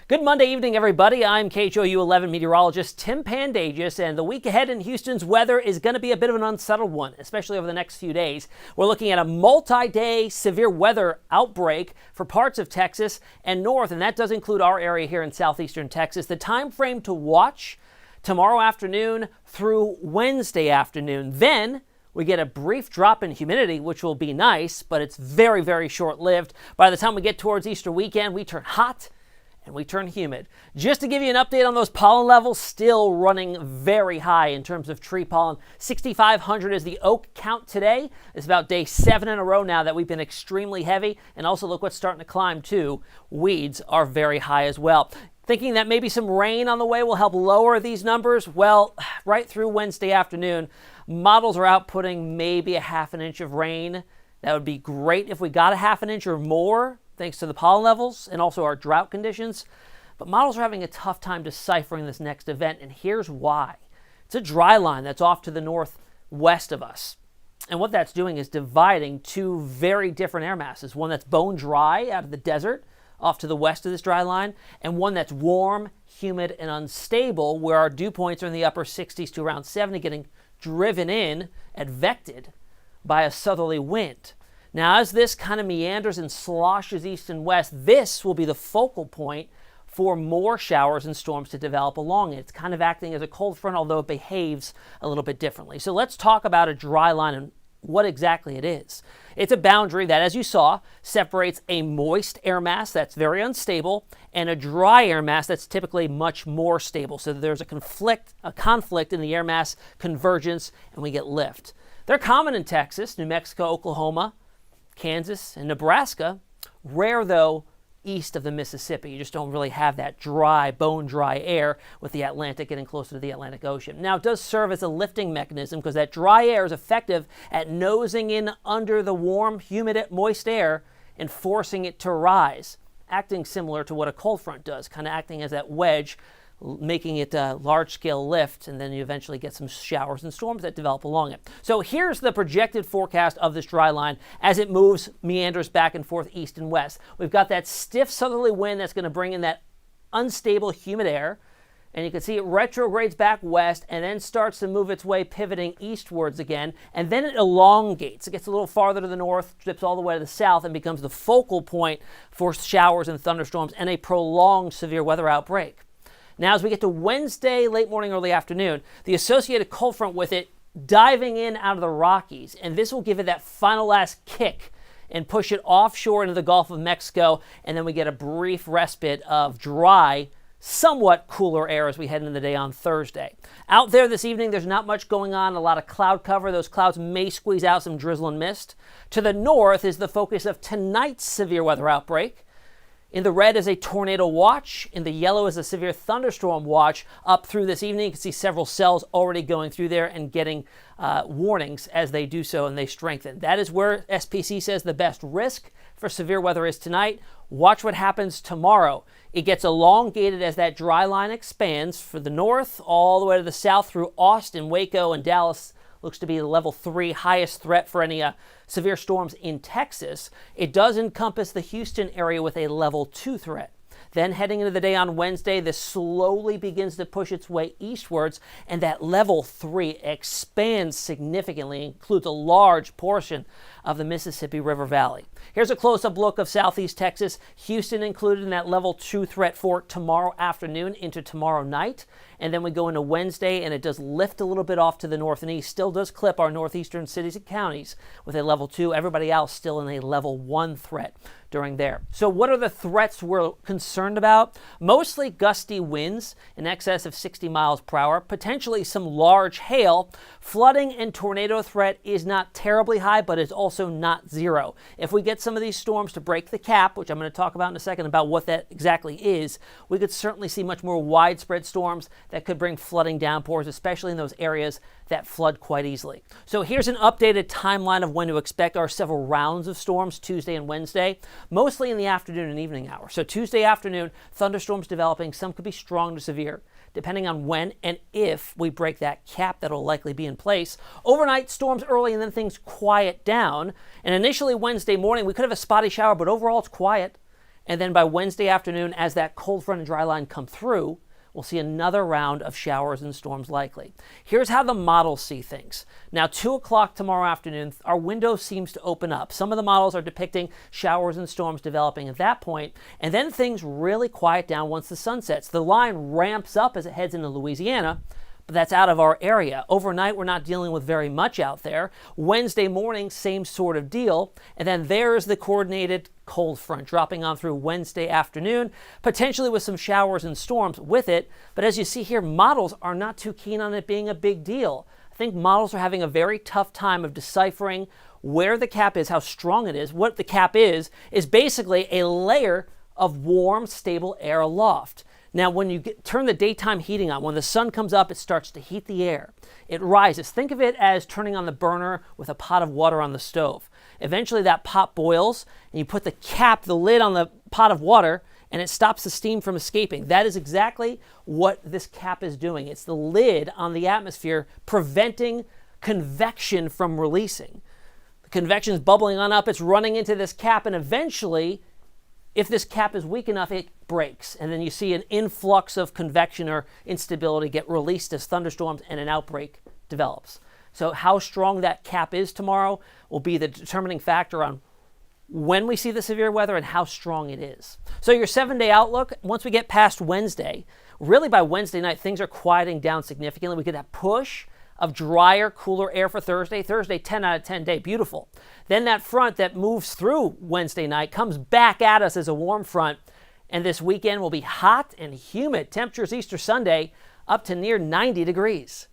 Good Monday evening, everybody. I'm KHOU 11 meteorologist Tim Pandajis, and the week ahead in Houston's weather is going to be a bit of an unsettled one, especially over the next few days. We're looking at a multi-day severe weather outbreak for parts of Texas and north, and that does include our area here in southeastern Texas. The time frame to watch tomorrow afternoon through Wednesday afternoon. Then we get a brief drop in humidity, which will be nice, but it's very, very short-lived. By the time we get towards Easter weekend, we turn hot and we turn humid. Just to give you an update on those pollen levels, still running very high in terms of tree pollen. 6,500 is the oak count today. It's about day 7 in a row now that we've been extremely heavy. And also look what's starting to climb too. Weeds are very high as well. Thinking that maybe some rain on the way will help lower these numbers? Well, right through Wednesday afternoon, models are outputting maybe a half an inch of rain. That would be great if we got a half an inch or more, thanks to the pollen levels and also our drought conditions. But models are having a tough time deciphering this next event, and here's why. It's a dry line that's off to the northwest of us. And what that's doing is dividing two very different air masses. One that's bone dry out of the desert off to the west of this dry line, and one that's warm, humid, and unstable, where our dew points are in the upper 60s to around 70, getting driven in, advected by a southerly wind. Now, as this kind of meanders and sloshes east and west, this will be the focal point for more showers and storms to develop along it. It's kind of acting as a cold front, although it behaves a little bit differently. So let's talk about a dry line and what exactly it is. It's a boundary that, as you saw, separates a moist air mass that's very unstable and a dry air mass that's typically much more stable. So there's a conflict in the air mass convergence, and we get lift. They're common in Texas, New Mexico, Oklahoma, Kansas, and Nebraska. Rare, though, east of the Mississippi. You just don't really have that dry, bone-dry air with the Atlantic getting closer to the Atlantic Ocean. Now, it does serve as a lifting mechanism because that dry air is effective at nosing in under the warm, humid, moist air and forcing it to rise, acting similar to what a cold front does, kind of acting as that wedge, making it a large-scale lift, and then you eventually get some showers and storms that develop along it. So here's the projected forecast of this dry line as it meanders back and forth east and west. We've got that stiff southerly wind that's going to bring in that unstable, humid air, and you can see it retrogrades back west and then starts to move its way, pivoting eastwards again, and then it elongates. It gets a little farther to the north, dips all the way to the south, and becomes the focal point for showers and thunderstorms and a prolonged severe weather outbreak. Now, as we get to Wednesday, late morning, early afternoon, the associated cold front with it diving in out of the Rockies, and this will give it that final last kick and push it offshore into the Gulf of Mexico, and then we get a brief respite of dry, somewhat cooler air as we head into the day on Thursday. Out there this evening, there's not much going on, a lot of cloud cover. Those clouds may squeeze out some drizzle and mist. To the north is the focus of tonight's severe weather outbreak. In the red is a tornado watch. In the yellow is a severe thunderstorm watch. Up through this evening, you can see several cells already going through there and getting warnings as they do so and they strengthen. That is where SPC says the best risk for severe weather is tonight. Watch what happens tomorrow. It gets elongated as that dry line expands for the north all the way to the south through Austin, Waco, and Dallas. Looks to be the level 3 highest threat for any severe storms in Texas. It does encompass the Houston area with a level 2 threat. Then heading into the day on Wednesday, this slowly begins to push its way eastwards, and that level 3 expands significantly, includes a large portion of the Mississippi River Valley. Here's a close-up look of southeast Texas, Houston included in that level 2 threat for tomorrow afternoon into tomorrow night. And then we go into Wednesday, and it does lift a little bit off to the north and east. Still does clip our northeastern cities and counties with a level 2. Everybody else still in a level 1 threat during there. So what are the threats we're concerned about? Mostly gusty winds in excess of 60 miles per hour, potentially some large hail. Flooding and tornado threat is not terribly high, but it's also not zero. If we get some of these storms to break the cap, which I'm going to talk about in a second about what that exactly is, we could certainly see much more widespread storms that could bring flooding downpours, especially in those areas that flood quite easily. So here's an updated timeline of when to expect our several rounds of storms Tuesday and Wednesday, mostly in the afternoon and evening hours. So Tuesday afternoon, thunderstorms developing. Some could be strong to severe, depending on when and if we break that cap that'll likely be in place. Overnight, storms early and then things quiet down. And initially Wednesday morning, we could have a spotty shower, but overall it's quiet. And then by Wednesday afternoon, as that cold front and dry line come through, we'll see another round of showers and storms likely. Here's how the models see things. Now, 2 o'clock tomorrow afternoon, our window seems to open up. Some of the models are depicting showers and storms developing at that point, and then things really quiet down once the sun sets. The line ramps up as it heads into Louisiana, but that's out of our area. Overnight, we're not dealing with very much out there. Wednesday morning, same sort of deal. And then there's the coordinated cold front dropping on through Wednesday afternoon, potentially with some showers and storms with it. But as you see here, models are not too keen on it being a big deal. I think models are having a very tough time of deciphering where the cap is, how strong it is. What the cap is basically a layer of warm, stable air aloft. Now, when you turn the daytime heating on, when the sun comes up, it starts to heat the air. It rises. Think of it as turning on the burner with a pot of water on the stove. Eventually, that pot boils, and you put the lid on the pot of water, and it stops the steam from escaping. That is exactly what this cap is doing. It's the lid on the atmosphere preventing convection from releasing. The convection is bubbling on up. It's running into this cap, and eventually, if this cap is weak enough, it breaks. And then you see an influx of convection or instability get released as thunderstorms and an outbreak develops. So how strong that cap is tomorrow will be the determining factor on when we see the severe weather and how strong it is. So your 7-day outlook, once we get past Wednesday, really by Wednesday night, things are quieting down significantly. We get that push of drier, cooler air for Thursday. Thursday, 10 out of 10 day, beautiful. Then that front that moves through Wednesday night comes back at us as a warm front, and this weekend will be hot and humid. Temperatures Easter Sunday up to near 90 degrees.